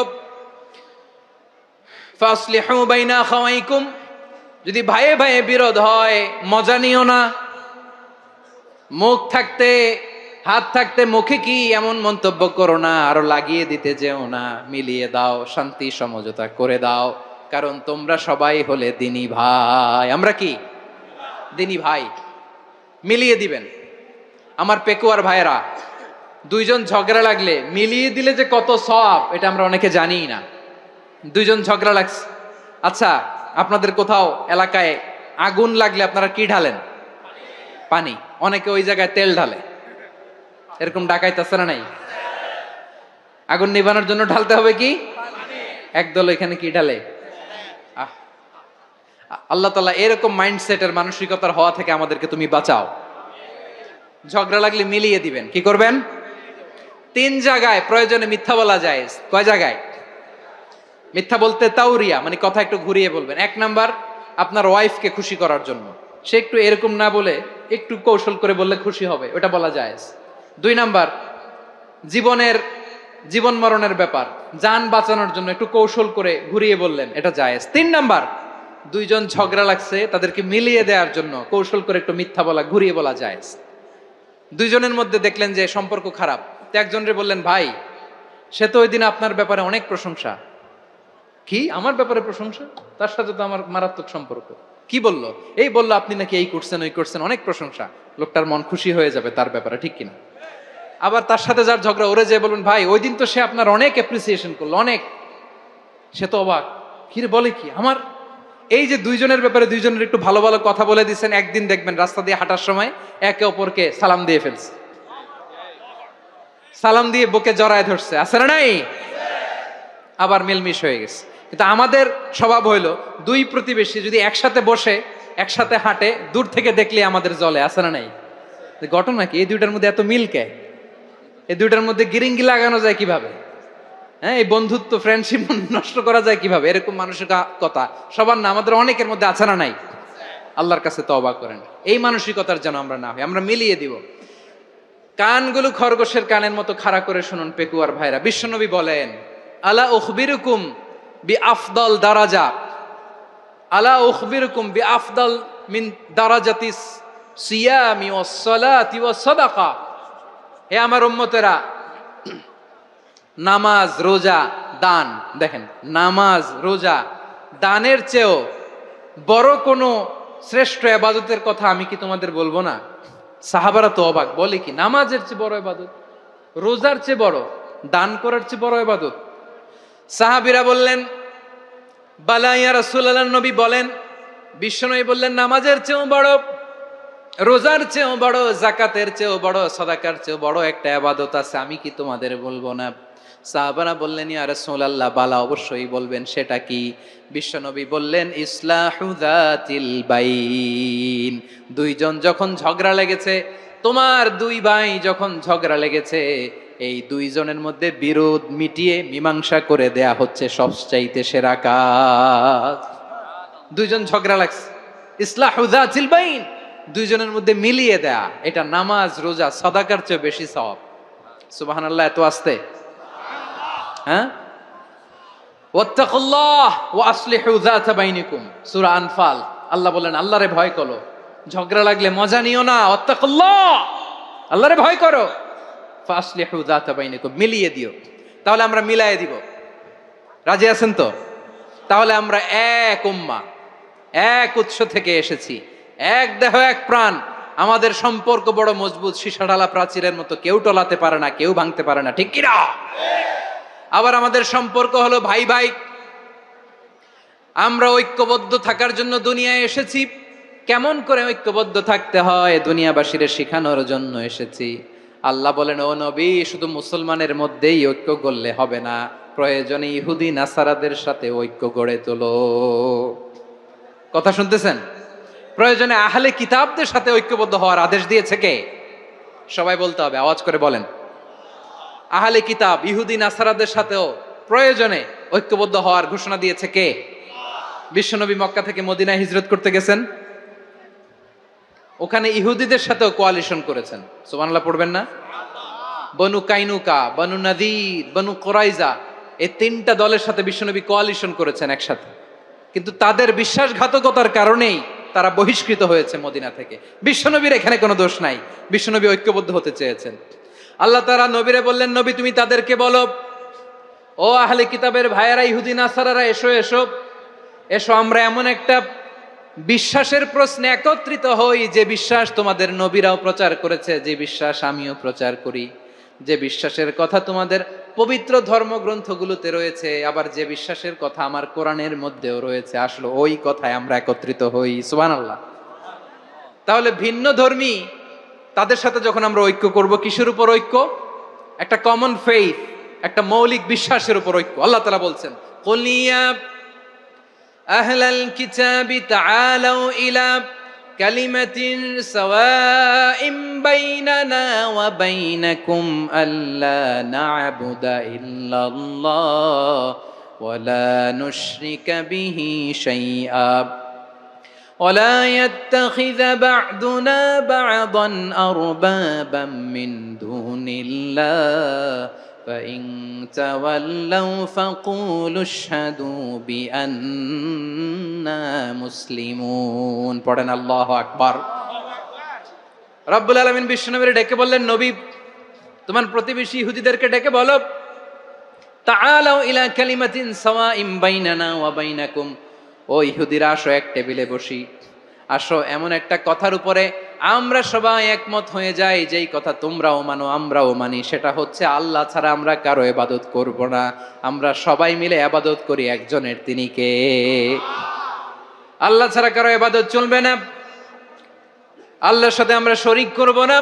ফাসলিহু বাইনা আখাওয়াইকুম, যদি ভাইয়ে ভাইয়ে বিরোধ হয় মজা নিও না। মুখ থাকতে, হাত থাকতে মুখে কি এমন মন্তব্য করো না, আরো লাগিয়ে দিতে যেও না। মিলিয়ে দাও, শান্তি সমঝোতা করে দাও, কারণ তোমরা সবাই হলে দিনী ভাই। আমরা কি? দিনী ভাই। মিলিয়ে দিবেন। আমার পেকুয়ার ভাইরা, দুইজন ঝগড়া লাগলে মিলিয়ে দিলে যে কত সওয়াব, এটা আমরা অনেকে জানি না। দুইজন ঝগড়া লাগছে, আচ্ছা আপনাদের কোথাও এলাকায় আগুন লাগলে আপনারা কি ঢালেন? পানি। অনেকে ওই জায়গায় তেল ঢালে, এরকম ডাকাইতে আছে না নাই? আগুন নিভানোর জন্য ঢালতে হবে কি? একদল এখানে কি ঢালে? আল্লাহ তাআলা এরকম মাইন্ডসেটের, মানসিকতার হওয়া থেকে আমাদেরকে তুমি বাঁচাও। ঝগড়া লাগলে মিলিয়ে দিবেন। কি করবেন? 3 জায়গায় প্রয়োজনে মিথ্যা বলা যায়। কয় জায়গায় মিথ্যা বলতে? তাওরিয়া, মানে কথা একটু ঘুরিয়ে বলবেন। 1 নাম্বার, আপনার ওয়াইফকে খুশি করার জন্য, সে একটু এরকম না বলে একটু কৌশল করে বললে খুশি হবে, ওটা বলা যায়। 2 নাম্বার, জীবন মরণের ব্যাপার, জান বাঁচানোর জন্য একটু কৌশল করে ঘুরিয়ে বললেন, এটা জায়েজ। 3 নাম্বার, দুইজন ঝগড়া লাগছে, তাদেরকে মিলিয়ে দেওয়ার জন্য কৌশল করে একটু মিথ্যা বলা, ঘুরিয়ে বলা জায়েজ। দুইজনের মধ্যে দেখলেন যে সম্পর্ক খারাপ, তো একজনরে বললেন, ভাই সে তো ওই দিন আপনার ব্যাপারে অনেক প্রশংসা। কি আমার ব্যাপারে প্রশংসা? তার সাথে তো আমার মারাত্মক সম্পর্ক। কি বললো? এই বললো আপনি নাকি এই করছেন, ওই করছেন, অনেক প্রশংসা। লোকটার মন খুশি হয়ে যাবে তার ব্যাপারে, ঠিক কিনা? আবার তার সাথে যার ঝগড়া, ওরে যে বলুন, ভাই ওই দিন তো সে আপনার অনেক অ্যাপ্রিসিয়েশন করলো, অনেক। সে তো অবাক, কিরে বলে কি আমার? এই যে দুইজনের ব্যাপারে দুইজনের একটু ভালো ভালো কথা বলে দিচ্ছেন, একদিন দেখবেন রাস্তা দিয়ে হাঁটার সময় একে অপরকে সালাম দিয়ে ফেলছে, সালাম দিয়ে বুকে জড়ায় ধরছে, আছে না নাই? আবার মিলমিশ হয়ে গেছে। কিন্তু আমাদের স্বভাব হইলো, দুই প্রতিবেশী যদি একসাথে বসে একসাথে হাঁটে, দূর থেকে দেখলে আমাদের জলে, আছে না নাই? ঘটনা কি? এই দুইটার মধ্যে এত মিল কে? এই দুইটার মধ্যে গিরিঙ্গি লাগানো যায় কিভাবে? হ্যাঁ, এই বন্ধুত্ব, ফ্রেন্ডশিপ নষ্ট করা যায় কিভাবে? এরকম মানসিকতা সবার না, আমাদের অনেকের মধ্যে আছে না নাই? আল্লাহর কাছে তওবা করেন, এই মানসিকতার যেন আমরা না হই, আমরা মিলিয়ে দিব। কানগুলো খরগোশের কানের মতো খাড়া করে শুনুন পেকুয়ার ভাইরা। বিশ্বনবী বলেন, আলা উখবিরুকুম বি আফদল দারাজা, আলা উখবিরুকুম বি আফদল মিন দারাজাতিস সিয়ামি ওয়াস সালাতি ওয়াস সাদাকা। হে আমার উম্মতেরা, নামাজ, রোজা, দান, দেখেন নামাজ, রোজা, দানের চেয়েও বড় কোনো শ্রেষ্ঠ ইবাদতের কথা আমি কি তোমাদের বলবো না? সাহাবারা তো অবাক, বলে কি নামাজের চেয়ে বড় ইবাদত, রোজার চেয়ে বড়, দান করার চেয়ে বড় ইবাদত? সাহাবীরা বললেন বালা ইয়া রাসূলুল্লাহ, নবী বলেন। বিশ্বনবী বললেন নামাজের চেয়েও বড়, রোজার চেয়েও বড়, যাকাতের চেয়েও বড়, সাদাকার চেয়েও বড় একটা ইবাদত আছে, আমি কি তোমাদের বলবো না? সাহাবারা বললেন ইয়া রাসূলুল্লাহ, বালা অবশ্যই বলবেন, সেটা কি? বিশ্বনবী বললেন ইসলাহু যাতিল বাইন। দুইজন যখন ঝগড়া লেগেছে, তোমার দুই ভাই যখন ঝগড়া লেগেছে, এই দুইজনের মধ্যে বিরোধ মিটিয়ে মীমাংসা করে দেয়া হচ্ছে সবচাইতে সেরা কাজ। দুইজন ঝগড়া লাগছে, ইসলাহু যাতিল বাইন, দুইজনের মধ্যে মিলিয়ে দেয়া, এটা নামাজ রোজা সাদাকার চেয়ে বেশি সওয়াব। সুবহানাল্লাহ, এত আসতে, হ্যাঁ? ওয়াত্তাকুল্লাহ ওয়া আসলিহু যাতা বাইনিকুম, সূরা আনফাল। আল্লাহ বলেন আল্লাহরে ভয় করো, ঝগড়া লাগলে মজা নিও না, ওয়াত্তাকুল্লাহ, আল্লাহরে ভয় করো, ফাসলিহু যাতা বাইনিকুম, মিলিয়ে দিও। তাহলে আমরা মিলায়ে দিব, রাজি আছেন তো? তাহলে আমরা এক উম্মাহ, এক উৎস থেকে এসেছি, এক দেহ এক প্রাণ, আমাদের সম্পর্ক বড় মজবুত, সীসাঢালা প্রাচীরের মতো, কেউ টলাতে পারে না, কেউ ভাঙতে পারে না, ঠিক কিনা? আবার আমাদের সম্পর্ক হলো ভাই ভাই, আমরা ঐক্যবদ্ধ থাকার জন্য দুনিয়ায় এসেছি। কেমন করে ঐক্যবদ্ধ থাকতে হয় দুনিয়াবাসীর শেখানোর জন্য এসেছি। আল্লাহ বলেন ও নবী, শুধু মুসলমানের মধ্যেই ঐক্য গড়লে হবে না, প্রয়োজনে ইহুদি নাসারাদের সাথে ঐক্য গড়ে তোলো। কথা শুনতেছেন? প্রয়োজনে আহলে কিতাবদের সাথে ঐক্যবদ্ধ হওয়ার আদেশ দিয়েছে কে? সবাই বলতে হবে, আওয়াজ করে বলেন। আহলে কিতাব ইহুদি নাসারাদের সাথেও প্রয়োজনে ঐক্যবদ্ধ হওয়ার ঘোষণা দিয়েছে কে? বিশ্বনবী মক্কা থেকে মদিনায় হিজরত করতে গেছেন, ওখানে ইহুদিদের সাথেও কোয়ালিশন করেছেন। সুবহানাল্লাহ পড়বেন না? বনু কাইনুকা, বনু নাদির, বনু কুরাইজা, এই তিনটা দলের সাথে বিশ্বনবী কোয়ালিশন করেছেন একসাথে, কিন্তু তাদের বিশ্বাসঘাতকতার কারণেই তারা বহিষ্কৃত হয়েছে মদিনা থেকে। বিশ্বনবীর এখানে কোনো দোষ নাই, বিশ্বনবী ঐক্যবদ্ধ হতে চেয়েছেন। আল্লাহ তাআলা নবীরে বললেন, নবী তুমি তাদেরকে বলো, ও আহলে কিতাবের ভাইয়েরা, ইহুদি নাসারারা, এসো এসো এসো, আমরা এমন একটা বিশ্বাসের প্রশ্নে একত্রিত হই, যে বিশ্বাস তোমাদের নবীরাও প্রচার করেছে, যে বিশ্বাস আমিও প্রচার করি, যে বিশ্বাসের কথা তোমাদের পবিত্র ধর্মগ্রন্থগুলোতে রয়েছে, আবার যে বিশ্বাসের কথা আমার কোরআনের মধ্যেও রয়েছে, আসলে ওই কথায় আমরা একত্রিত হই। সুবহানাল্লাহ। তাহলে ভিন্ন ধর্মী তাদের সাথে যখন আমরা ঐক্য করব, কিসের উপর ঐক্য? একটা কমন ফেইথ, একটা মৌলিক বিশ্বাসের উপর ঐক্য। আল্লাহ তাআলা বলছেন কুল ইয়া আহলাল কিতাবি তাআলাউ ইলা কালিমাতিন সাওয়াইম বাইনানা ওয়া বাইনাকুম আল্লা না'বুদা ইল্লাল্লাহ ওয়া লা নুশরিকা বিহি শাইআ ولا يتخذ بعضنا بعضا أربابا من دون الله فإن تولوا فقولوا اشهدوا بأننا مسلمون। পড়েন আল্লাহু আকবার। রব্বুল আলামিন বিশ্বনবীর ডেকে বললেন, নবী তোমার প্রতিবেশী ইহুদিদেরকে ডেকে বলো, তাআলাউ ইলা কালিমাতিন সাওয়াইম বাইনানা ওয়া বাইনাকুম, ও ইহুদিরা আসো, এক টেবিলে বসি, আসো এমন একটা কথার উপরে আমরা সবাই একমত হয়ে যাই, যেই কথা তোমরাও মানো আমরাও মানি, সেটা হচ্ছে আল্লাহ ছাড়া আমরা কারো ইবাদত করব না, আমরা সবাই মিলে ইবাদত করি একজনের, তিনি কে? আল্লাহ ছাড়া কারো ইবাদত চলবে না, আল্লাহর সাথে আমরা শরীক করব না,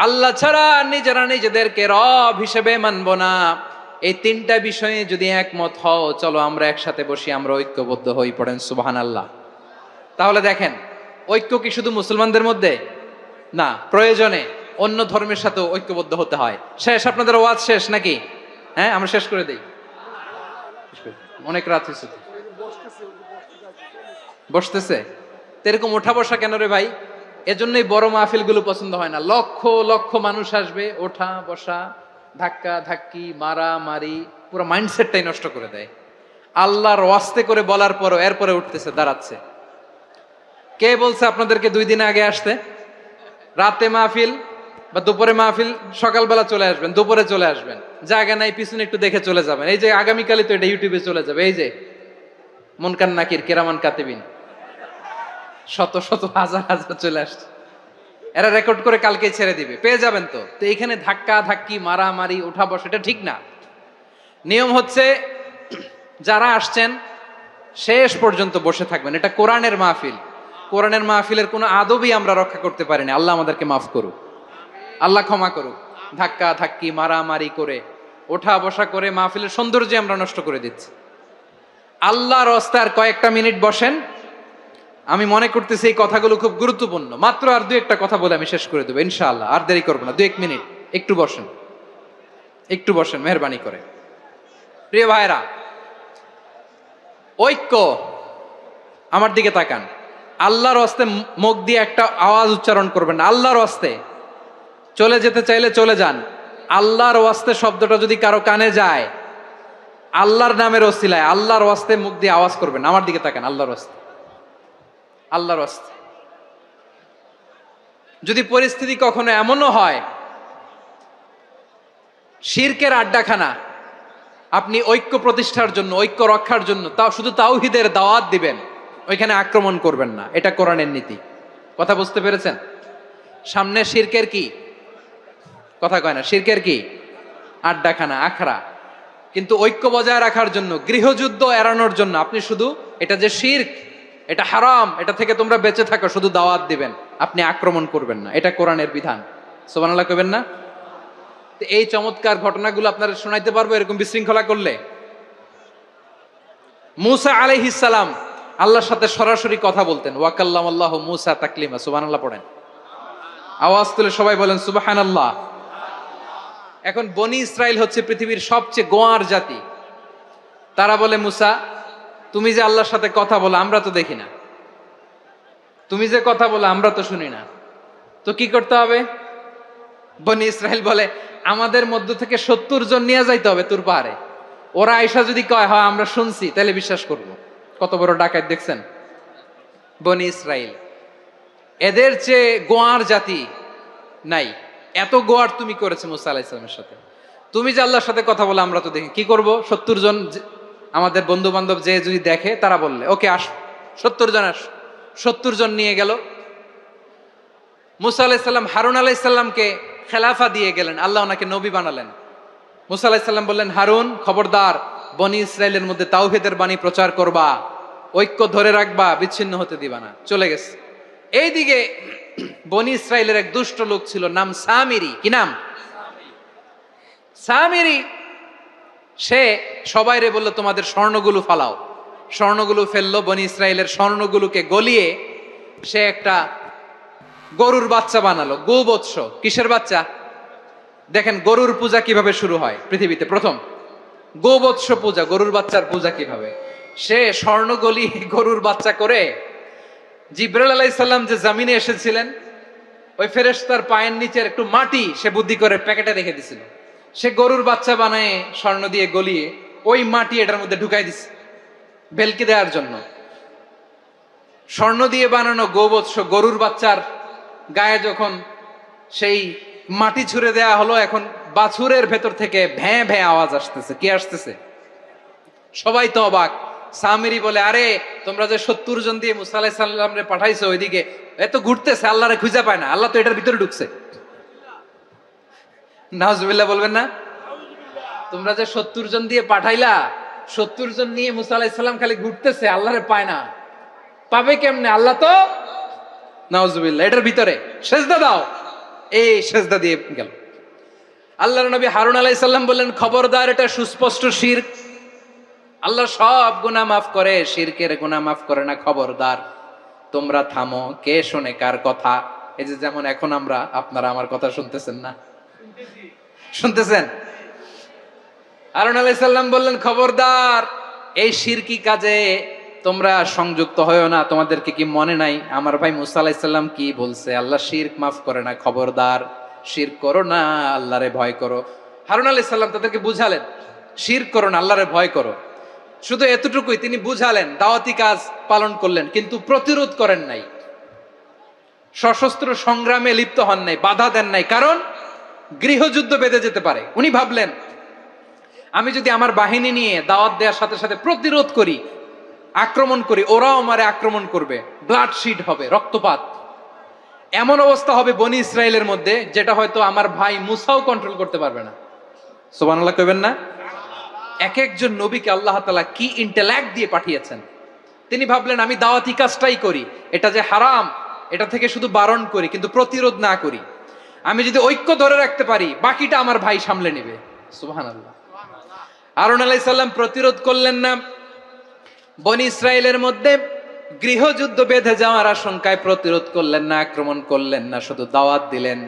আল্লাহ ছাড়া নিজেরা নিজেদেরকে রব হিসেবে মানব না। এই তিনটা বিষয়ে যদি একমত হও, চলো আমরা একসাথে বসি, আমরা ঐক্যবদ্ধ হই। পড়েন সুবহানাল্লাহ। তাহলে দেখেন, ঐক্য কি শুধু মুসলমানদের মধ্যে না, প্রয়োজনে অন্য ধর্মের সাথে ঐক্যবদ্ধ হতে হয়। শেষ, আপনাদের ওয়াজ শেষ নাকি? হ্যাঁ, আমরা শেষ করে দেই, অনেক রাত হয়েছে। বসতেছে এরকম ওঠা বসা কেন রে ভাই? এজন্যই বড় মাহফিল গুলো পছন্দ হয় না। লক্ষ লক্ষ মানুষ আসবে, ওঠা বসা, ধাক্কা ধাক্কি, মারা মারি, পুরো মাইন্ডসেটটাই নষ্ট করে দেয়। আল্লাহর ওয়াস্তে করে বলার পরও এরপরে উঠতেছে, দাঁড়াচ্ছে। কে বলছে আপনাদেরকে 2 দিন আগে আসতে? রাতে মাহফিল বা দুপুরে মাহফিল, সকালবেলা চলে আসবেন, দুপুরে চলে আসবেন, জায়গা নাই পিছনে একটু দেখে চলে যাবেন। এই যে আগামীকালই তো এটা ইউটিউবে চলে যাবে, এই যে মুনকার নাকির, কিরামান কাতিবিন, শত শত হাজার হাজার চলে আসছে। এরা রেকর্ড করে কালকে ছেড়ে দিবে, পেয়ে যাবেন। তো তো এখানে ধাক্কা ধাক্কি মারামারি ওঠা বসা এটা ঠিক না। নিয়ম হচ্ছে যারা আসছেন শেষ পর্যন্ত বসে থাকবেন। এটা কোরআনের মাহফিল। কোরআনের মাহফিলের কোনো আদবই আমরা রক্ষা করতে পারিনি। আল্লাহ আমাদেরকে মাফ করুক, আল্লাহ ক্ষমা করুক। ধাক্কা ধাক্কি মারামারি করে ওঠা বসা করে মাহফিলের সৌন্দর্য আমরা নষ্ট করে দিচ্ছি। আল্লাহর রাস্তায় কয়েকটা মিনিট বসেন। আমি মনে করতেছি এই কথাগুলো খুব গুরুত্বপূর্ণ। মাত্র আর দু একটা কথা বলে আমি শেষ করে দেবো ইনশাআল্লাহ। আর দেরি করবো না, 2-1 মিনিট একটু বসেন, একটু বসেন মেহরবানি করে। প্রিয় ভাইরা, ঐক্য, আমার দিকে তাকান। আল্লাহর হস্তে মুখ দিয়ে একটা আওয়াজ উচ্চারণ করবেন না। আল্লাহর হস্তে চলে যেতে চাইলে চলে যান। আল্লাহর ওয়াস্তে শব্দটা যদি কারো কানে যায়, আল্লাহর নামের ওসিলায় আল্লাহর ওয়াস্তে মুখ দিয়ে আওয়াজ করবেন। আমার দিকে তাকান। আল্লাহর ওয়াস্তে, আল্লাহর ওয়াস্তে। যদি পরিস্থিতি কখনো এমনও হয় শিরকের আড্ডাখানা, আপনি ঐক্য প্রতিষ্ঠার জন্য, ঐক্য রক্ষার জন্য তাও শুধু তাওহীদের দাওয়াত দিবেন, ওইখানে আক্রমণ করবেন না। এটা কোরআনের নীতি। কথা বুঝতে পেরেছেন? সামনে শিরকের কি কথা কয় না, শিরকের কি আড্ডাখানা, আখড়া। কিন্তু ঐক্য বজায় রাখার জন্য, গৃহযুদ্ধ এড়ানোর জন্য আপনি শুধু এটা যে শিরক, এটা হারাম, এটা থেকে তোমরা বেঁচে থাকো, শুধু দাওয়াত দিবেন, আপনি আক্রমণ করবেন না। এটা কোরআনের বিধান। সুবহানাল্লাহ কইবেন না? এই চমৎকার ঘটনাগুলো আপনারা শোনাইতে পারবো এরকম বিশৃঙ্খলা করলে। মূসা আলাইহিস সালাম আল্লাহর সাথে সরাসরি কথা বলতেন। ওয়াকাল্লামাল্লাহু মূসা তাকলিমা। সুবহানাল্লাহ পড়েন। আওয়াজ তুলে সবাই বলেন সুবহানাল্লাহ। এখন বনি ইসরাইল হচ্ছে পৃথিবীর সবচেয়ে গোয়ার জাতি। তারা বলে, মূসা তুমি যে আল্লাহর সাথে কথা বলো আমরা তো দেখি না, তুমি যে কথা বলো আমরা তো শুনি না, তো কি করতে হবে? বনি ইসরাইল বলে, আমাদের মধ্য থেকে 70 জন নিয়ে যাইতে হবে তুর পাহাড়ে। ওরা আয়েশা যদি কয় হয় আমরা শুনছি, তাহলে বিশ্বাস করব। কত বড় ডাকাত দেখছেন বনি ইসরাইল। এদের চেয়ে গোয়ার জাতি নাই। এত গোয়ার তুমি করেছে মুসা আলাইহিস সালামের সাথে। তুমি যে আল্লাহর সাথে কথা বলে আমরা তো দেখি, কি করব? 70 জন আমাদের বন্ধু বান্ধব যে যদি দেখে, তারা বললে ওকে আস, 70 জন আস। 70 জন নিয়ে গেল। মুসা আলাইহিস সালাম হারুন আলাইহিস সালামকে খেলাফা দিয়ে গেলেন, আল্লাহ ওনাকে নবী বানালেন। মুসা আলাইহিস সালাম বললেন, হারুন খবরদার, বনি ইসরাইলের মধ্যে তাওহীদের বাণী প্রচার করবা, ঐক্য ধরে রাখবা, বিচ্ছিন্ন হতে দিবা না। চলে গেছে। এইদিকে বনি ইসরাইলের এক দুষ্ট লোক ছিল, নাম সামিরি। কি নাম? সামিরি। সে সবাইরে বলল তোমাদের স্বর্ণগুলো ফালাও। স্বর্ণগুলো ফেললো। বনি ইসরাইলের স্বর্ণগুলোকে গলিয়ে সে একটা গরুর বাচ্চা বানালো। গোবৎস। কিসের বাচ্চা? দেখেন গরুর পূজা কিভাবে শুরু হয় পৃথিবীতে প্রথম। গোবৎস পূজা, গরুর বাচ্চার পূজা কিভাবে। সে স্বর্ণ গলিয়ে গরুর বাচ্চা করে, জিবরাইল আলাইহিস সালাম যে জমিনে এসেছিলেন, ওই ফেরেশতার পায়ের নিচের একটু মাটি সে বুদ্ধি করে প্যাকেটে রেখে দিছিল। সে গরুর বাচ্চা বানায় স্বর্ণ দিয়ে গলিয়ে ওই মাটি এটার মধ্যে ঢুকাই দিছে ভেলকি দেওয়ার জন্য। স্বর্ণ দিয়ে বানানো গোবৎস গরুর বাচ্চার গায়ে যখন সেই মাটি ছুঁড়ে দেয়া হলো, এখন বাছুরের ভেতর থেকে ভ্যাঁ ভ্যাঁ আওয়াজ আসতেছে। কি আসতেছে? সবাই তো অবাক। সামিরি বলে, আরে তোমরা যে 70 জন দিয়ে মুসা আলাইহিস সালামরে পাঠাইছো, ওইদিকে এত ঘুরতেছে, আল্লাহরে খুঁজে পায় না, আল্লাহ তো এটার ভিতরে ঢুকছে। নাউজুবিল্লাহ বলবেন না? তোমরা যে 70 জন দিয়ে পাঠাইলা, 70 জন নিয়ে মুসা আলাইহিস সালাম খালি ঘুরতেছে, আল্লাহরে পায় না। পাবে কেমনে? আল্লাহ তো, নাউজুবিল্লাহ, এটার ভিতরে সেজদা দাও। এই সেজদা দিয়ে গেল। আল্লাহর নবী হারুন আলাইহিস সালাম বললেন, খবরদার, এটা সুস্পষ্ট শিরক। আল্লাহ সব গুনাহ মাফ করে, শিরকের গুনাহ মাফ করে না। খবরদার, তোমরা থামো। কে শোনে কার কথা? এই যে যেমন এখন আমরা, আপনারা আমার কথা শুনতেছেন না? শুনতেছেন? হারুন আলাইহিস সালাম বললেন, খবরদার, এই শিরকি কাজে তোমরা সংযুক্ত হয়েও না। তোমাদেরকে কি মনে নাই আমার ভাই মুসা আলাইহিস সালাম কি বলছে? আল্লাহ শিরক মাফ করে না। খবরদার, শিরক করো না, আল্লাহরে ভয় করো। হারুন আলাইহিস সালাম তাদেরকে বুঝালেন, শিরক করো না, আল্লাহরে ভয় করো। শুধু এতটুকুই তিনি বুঝালেন, দাওয়াতি কাজ পালন করলেন, কিন্তু প্রতিরোধ করেন নাই, সশস্ত্র সংগ্রামে লিপ্ত হন নাই, বাধা দেন নাই। কারণ গৃহযুদ্ধ বেঁধে যেতে পারে। উনি ভাবলেন, আমি যদি আমার বাহিনী নিয়ে দাওয়াত দেওয়ার সাথে সাথে প্রতিরোধ করি, আক্রমণ করি, ওরাও আমারে আক্রমণ করবে, ব্লাডশিড হবে, রক্তপাত। এমন অবস্থা হবে বনি ইসরায়েলের মধ্যে যেটা হয়তো আমার ভাই মুসাও কন্ট্রোল করতে পারবে না। সুবহানাল্লাহ কইবেন না? এক একজন নবীকে আল্লাহ তাআলা কি ইন্টেলেক্ট দিয়ে পাঠিয়েছেন। তিনি ভাবলেন আমি দাওয়াতি কাজটাই করি, এটা যে হারাম এটা থেকে শুধু বারণ করি কিন্তু প্রতিরোধ না করি। আমি যদি ঐক্য ধরে রাখতে পারি বাকিটা আমার ভাই সামলে নেবে। সুবহানাল্লাহ। হারুন আলাইহিস সালাম প্রতিরোধ করলেন না, বনি ইসরায়েলের মধ্যে গৃহযুদ্ধ বেঁধে যাওয়ার আশঙ্কায় প্রতিরোধ করলেন না, আক্রমণ করলেন না, শুধু দাওয়াত দিলেন।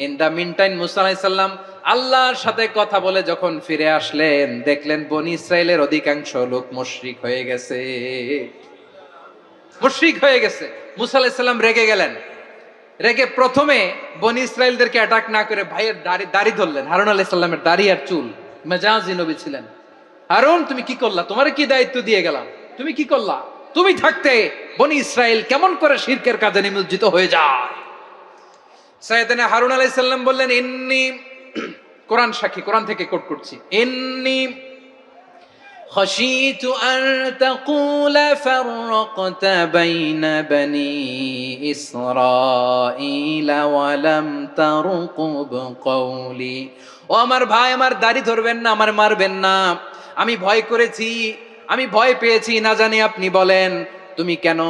ইন দা মিন টাইম মুসা আলাইহিস সালাম আল্লাহর সাথে কথা বলে যখন ফিরে আসলেন, দেখলেন বনি ইসরায়েলের অধিকাংশ লোক মুশরিক হয়ে গেছে, মুশরিক হয়ে গেছে। মুসা আলাইহিস সালাম রেগে গেলেন। রেগে প্রথমে বনি ইসরায়েলদেরকে অ্যাটাক না করে ভাইয়ের দাড়ি ধরলেন। হারুন আলাইহিস সালামের দাড়ি আর চুল, মেজাজি নবী ছিলেন। হারুন তুমি কি করলা? তোমারে কি দায়িত্ব দিয়ে গেলাম, তুমি কি করলা? তুমি থাকতে বনি ইসরায়েল কেমন করে শিরকের কাজে নিমজ্জিত হয়ে যায়? সাইয়েদনা হারুন আলাইহিস সালাম বললেন, ইন্নী, কোরআন সাক্ষী, কোরআন থেকে কোট করছি, ইন্নী খাশীতু আন তাকুলা ফাররাকতা বাইনা বনি ইসরাঈল ওয়া লাম তারকুব কওলি। ও আমার ভাই, আমার দাড়ি ধরবেন না, আমার মারবেন না। আমি ভয় করেছি, আমি ভয় পেয়েছি, না জানি আপনি বলেন তুমি কেন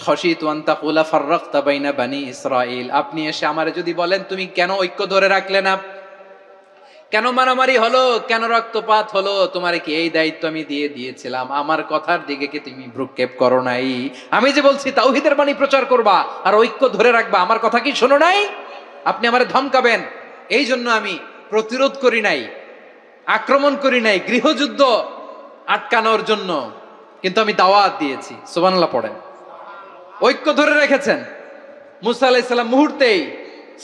খাশীতু আন তাকুলা ফাররাকতা বাইনা বনি ইসরাঈল, আপনি এসে আমারে যদি বলেন তুমি কেন ঐক্য ধরে রাখলে না, কেন মারামারি হলো, কেন রক্তপাত হলো, তোমারে কি এই দায়িত্ব আমি দিয়ে দিয়েছিলাম? আমার কথার দিকে কি তুমি ভ্রুক্ষেপ করো নাই? আমি যে বলছি তাওহীদের বাণী প্রচার করবা আর ঐক্য ধরে রাখবা, আমার কথা কি শোনো নাই? আপনি আমারে ধমকাবেন, এই জন্য আমি প্রতিরোধ করি নাই, আক্রমণ করি নাই, গৃহযুদ্ধ আটকানোর জন্য কিন্তু আমি দাওয়াত দিয়েছি। সুবহানাল্লাহ পড়েন। ঐক্য ধরে রেখেছেন। মুসা আলাইহিস সালাম মুহূর্তেই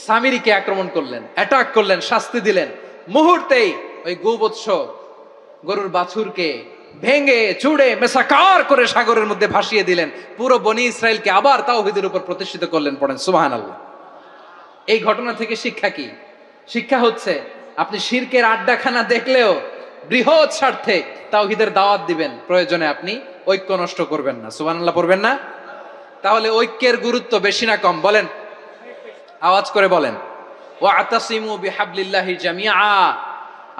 সামিরীকে আক্রমণ করলেন, অ্যাটাক করলেন, শাস্তি দিলেন। মুহূর্তেই ওই গোবৎস গরুর বাছুরকে ভেঙে চুড়ে মেসাকার করে সাগরের মধ্যে ভাসিয়ে দিলেন। পুরো বনি ইসরায়েলকে আবার তাওহীদের উপর প্রতিষ্ঠিত করলেন। পড়েন সুবহানাল্লাহ। এই ঘটনা থেকে শিক্ষা কি? শিক্ষা হচ্ছে আপনি শিরকের আড্ডাখানা দেখলেও বৃহৎ স্বার্থে তাওহীদের দাওয়াত দিবেন, প্রয়োজনে আপনি ঐক্য নষ্ট করবেন না। সুবহানাল্লাহ পড়বেন না? তাহলে ঐক্যের গুরুত্ব বেশি না কম? বলেন, আওয়াজ করে বলেন। ওয়াতাসিমু বিহাবলিল্লাহি জামিআ,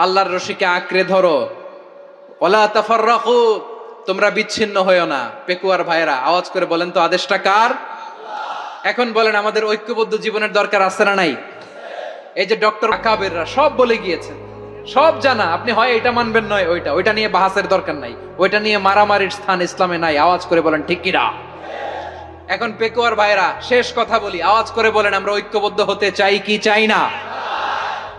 আল্লাহর রশিকে আঁকড়ে ধরো। ওয়ালা তাফাররাকু, তোমরা বিচ্ছিন্ন হয়ো না। পেকুয়ার ভাইরা আওয়াজ করে বলেন তো, আদেশটা কার? এখন বলেন আমাদের ঐক্যবদ্ধ জীবনের দরকার আছে না নাই? এই যে ডক্টর আকাবেররা সব বলে গিয়েছেন, সব জানা, আপনি হয় এটা মানবেন নয় ওইটা নিয়ে বাহাসের দরকার নাই, ওইটা নিয়ে মারামারির স্থান ইসলামে নাই। আওয়াজ করে বলেন ঠিক কিনা? এখন পেকুয়ার ভাইরা শেষ কথা বলি, আওয়াজ করে বলেন আমরা ঐক্যবদ্ধ হতে চাই কি চাই না?